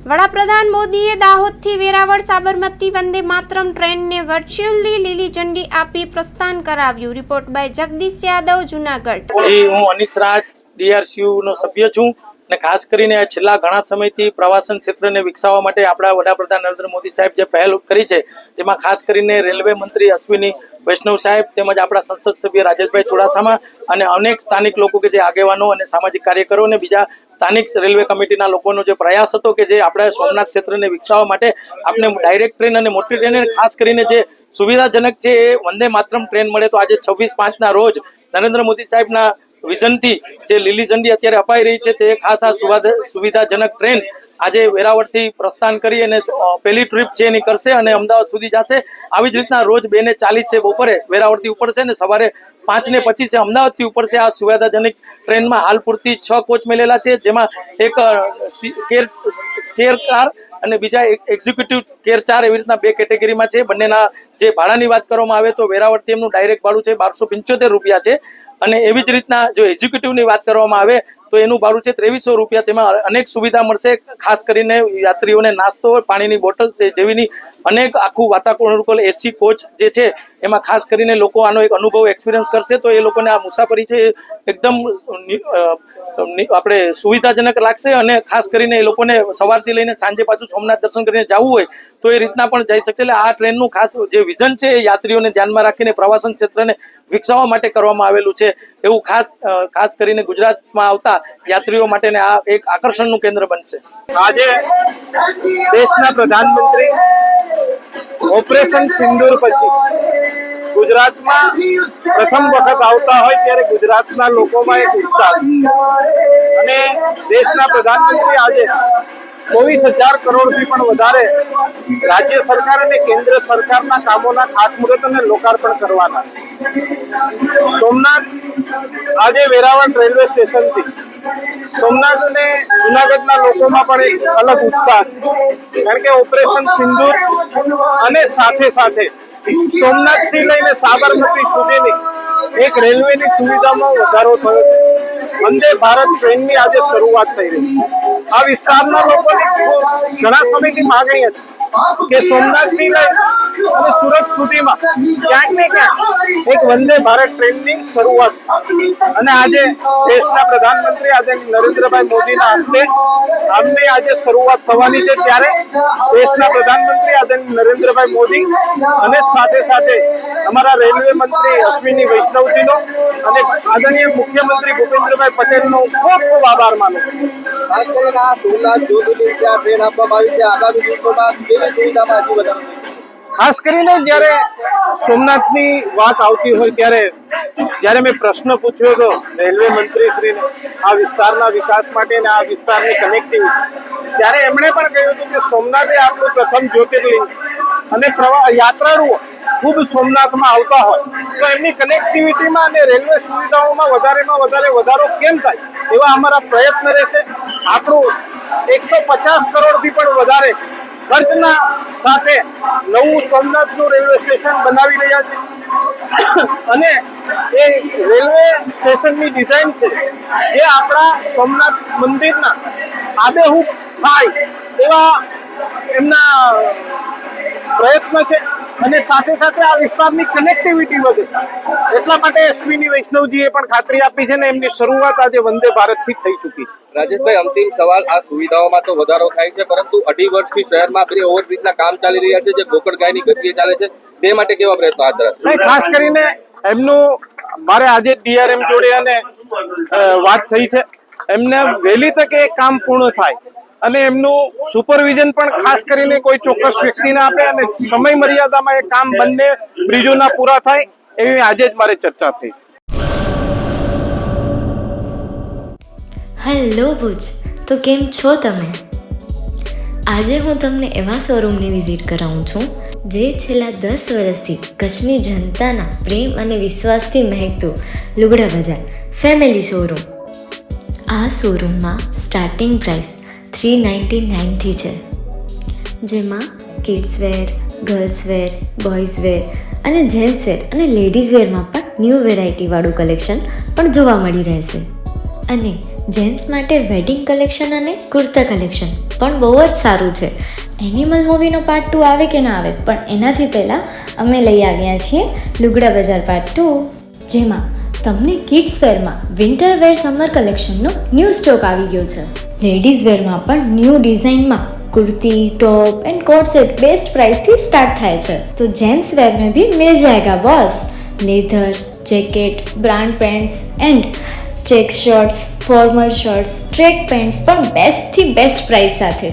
વડાપ્રધાન મોદીએ દાહોદથી વેરાવળ સાબરમતી વંદે માતરમ ટ્રેનને વર્ચ્યુઅલી લીલી ઝંડી આપી પ્રસ્થાન કરાવ્યું. Report by Jagdish Yadav, Junagadh. હું અનીશ રાજ DRCU નો સભ્ય છું અને ખાસ કરીને છેલ્લા ઘણા સમયથી પ્રવાસન ક્ષેત્રને વિકસાવવા માટે આપણા વડાપ્રધાન નરેન્દ્ર મોદી સાહેબ જે પહેલ કરી છે તેમાં ખાસ કરીને રેલવે મંત્રી અશ્વિની વૈષ્ણવ સાહેબ તેમજ આપણા સંસદ સભ્ય રાજેશભાઈ ચુડાસમા અને અનેક સ્થાનિક લોકો કે જે આગેવાનો અને સામાજિક કાર્યકરો અને બીજા સ્થાનિક રેલવે કમિટીના લોકોનો જે પ્રયાસ હતો કે જે આપણા સોમનાથ ક્ષેત્રને વિકસાવવા માટે આપણે ડાયરેક્ટ ટ્રેન અને મોટી ટ્રેન ખાસ કરીને જે સુવિધાજનક છે એ વંદે માતરમ ટ્રેન મળે તો આજે 26/5 રોજ નરેન્દ્ર મોદી સાહેબના વિઝનથી જે લીલી ઝંડી અત્યારે અપાઈ રહી છે તે ખાસ આ સુવિધાજનક ટ્રેન આજે વેરાવળથી પ્રસ્થાન કરી અને પહેલી ટ્રીપ છે એની કરશે અને અમદાવાદ સુધી જશે. આવી જ રીતના રોજ 2:40 બપોરે વેરાવળથી ઉપડશે અને સવારે 5:25 અમદાવાદથી ઉપડશે. આ સુવિધાજનક ટ્રેનમાં હાલ પૂરતી 6 કોચ મેલેલા છે, જેમાં એક ચેર કાર અને બીજા એક્ઝિક્યુટિવ કેર 4 એવી રીતના 2 કેટેગરીમાં છે. બંનેના જે ભાડાની વાત કરવામાં આવે તો વેરાવળથી એમનું ડાયરેક્ટ ભાડું છે 1275 રૂપિયા છે અને એવી જ રીતના જો એક્ઝિક્યુટિવની વાત કરવામાં આવે તો એનું ભાડું છે 2300 રૂપિયા. તેમાં અનેક સુવિધા મળશે, ખાસ કરીને યાત્રીઓને નાસ્તો, પાણીની બોટલ છે જેવીની અનેક આખું વાતાવરણ એસી કોચ જે છે એમાં ખાસ કરીને લોકો આનો એક અનુભવ એક્સપિરિયન્સ કરશે તો એ લોકોને આ મુસાફરી છે એકદમ આપણે સુવિધાજનક લાગશે અને ખાસ કરીને એ લોકોને સવારથી લઈને સાંજે પાછું સોમનાથ દર્શન કરીને જવું હોય તો એ રીતના પણ જઈ શકશે. એટલે આ ટ્રેનનું ખાસ જે વિઝન છે એ યાત્રીઓને ધ્યાનમાં રાખીને પ્રવાસન ક્ષેત્રને વિકસાવવા માટે કરવામાં આવેલું છે એવું ખાસ કરીને ગુજરાતમાં આવતા યાત્રીઓ માટે આ એક આકર્ષણનું કેન્દ્ર બનશે. આજે દેશના પ્રધાનમંત્રી ઓપરેશન સિંદૂર પછી ગુજરાતમાં પ્રથમ વખત આવતા હોય ત્યારે ગુજરાતના લોકોમાં એક ઉત્સાહ અને દેશના પ્રધાનમંત્રી આજે 24,000 કરોડથી પણ વધારે રાજ્ય સરકાર અને કેન્દ્ર સરકારના કામોના ખાતમુહૂર્ત અને લોકાર્પણ કરવાના. સોમનાથ આજે વેરાવળ રેલવે સ્ટેશનથી સોમનાથ અને જૂનાગઢના લોકોમાં પણ એક અલગ ઉત્સાહ, કારણ કે ઓપરેશન સિંદૂર અને સાથે સાથે સોમનાથથી લઈને સાબરમતી સુધીની એક રેલવેની સુવિધામાં વધારો થયો છે. વંદે ભારત ટ્રેનની આજે શરૂઆત થઈ રહી છે. આ વિસ્તારના લોકોની ઘણા સમયથી માંગણી હતી કે સોમનાથથી લઈ અને સુરત સુધીમાં ક્યાંક ને ક્યાંક એક વંદે ભારત ટ્રેનની શરૂઆત અને આજે દેશના પ્રધાનમંત્રી આદરણીય નરેન્દ્રભાઈ મોદીના હસ્તે આમની આજે શરૂઆત થવાની છે. ત્યારે દેશના પ્રધાનમંત્રી આદરણીય નરેન્દ્રભાઈ મોદી અને સાથે સાથે અમારા રેલવે મંત્રી અશ્વિની વૈષ્ણવજીનો અને આદરણીય મુખ્યમંત્રી ભૂપેન્દ્રભાઈ પટેલનો ખૂબ ખૂબ આભાર માનું. ખાસ કરીને આ સોમનાથ જ્યોતિર્લિંગ છે, આ ટ્રેન આપવામાં આવી છે, આગામી દિવસોમાં કેવી સુવિધામાં હજી વધારો થશે? ખાસ કરીને જ્યારે સોમનાથની વાત આવતી હોય ત્યારે મેં પ્રશ્ન પૂછ્યો હતો રેલવે મંત્રીશ્રીને આ વિસ્તારના વિકાસ માટે અને આ વિસ્તારની કનેક્ટિવિટી, ત્યારે એમણે પણ કહ્યું હતું કે સોમનાથ એ આપણું પ્રથમ જ્યોતિર્લિંગ અને યાત્રાળુઓ ખૂબ સોમનાથમાં આવતા હોય તો એમની કનેક્ટિવિટીમાં અને રેલવે સુવિધાઓમાં વધારે વધારો કેમ થાય એવા અમારા પ્રયત્ન રહેશે. આપણું 150 કરોડથી પણ વધારે ખર્ચના સાથે નવું સોમનાથનું રેલવે સ્ટેશન બનાવી રહ્યા છે અને એ રેલવે સ્ટેશનની ડિઝાઇન છે જે આપણા સોમનાથ મંદિરના આબેહૂબ થાય એવા એમના પ્રયત્ન છે અને સાથે સાથે આ વિસ્તારની કનેક્ટિવિટી વધે એટલા માટે અશ્વિની વૈષ્ણવજીએ પણ ખાતરી આપી છે ને એમની શરૂઆત આજે વંદે ભારતથી થઈ ચૂકી છે. રાજેશભાઈ, અંતિમ સવાલ, આ સુવિધાઓમાં તો વધારો થાય છે પરંતુ 2.5 વર્ષથી શહેરમાં બે ઓવરબ્રિજના કામ ચાલી રહ્યા છે જે ગોકળગાયની ગતિએ ચાલે છે, તે માટે કેવા પ્રયત્નો હાથ ધરાશે? ખાસ કરીને એમનું મારે આજે DRM જોડે અને વાત થઈ છે, એમને વહેલી તકે કામ પૂર્ણ થાય અને એમનું સુપરવિઝન પણ ખાસ કરીને કોઈ ચોક્કસ વ્યક્તિને આપે અને સમય મર્યાદામાં એ કામ બંને બ્રિજોના પૂરા થાય એવી આજે જ મારે ચર્ચા થઈ. હેલો ભુજ, તો કેમ છો તમે? આજે હું તમને એવા શોરૂમની વિઝિટ કરાવું છું જે છેલ્લા 10 વર્ષથી કચ્છની જનતાના પ્રેમ અને વિશ્વાસથી મહેકતું લુગડા બજાર ફેમિલી શોરૂમ. આ શોરૂમમાં સ્ટાર્ટિંગ પ્રાઇસ 399થી છે, જેમાં kids wear, girls wear, boys wear અને જેન્ટ્સ વેર અને લેડીઝ વેરમાં પણ ન્યૂ વેરાયટીવાળું કલેક્શન પણ જોવા મળી રહેશે. અને જેન્ટ્સ માટે વેડિંગ કલેક્શન અને કુર્તા કલેક્શન પણ બહુ જ સારું છે. એનિમલ મૂવીનો પાર્ટ 2 આવે કે ના આવે, પણ એનાથી પહેલાં અમે લઈ આવ્યા છીએ લુગડા બજાર પાર્ટ 2, જેમાં તમને કિડ્સ વેરમાં વિન્ટર વેર સમર કલેક્શનનો ન્યૂ સ્ટોક આવી ગયો છે. લેડીઝ વેરમાં પણ ન્યૂ ડિઝાઇનમાં kurti, top and coat set best price थी स्टार्ट थाय छे. तो जेंट्स वेर में भी मिल जाएगा boss. Leather, jacket, brand pants and check shirts, formal shirts, track pants पर बेस्ट थी बेस्ट प्राइस साथे.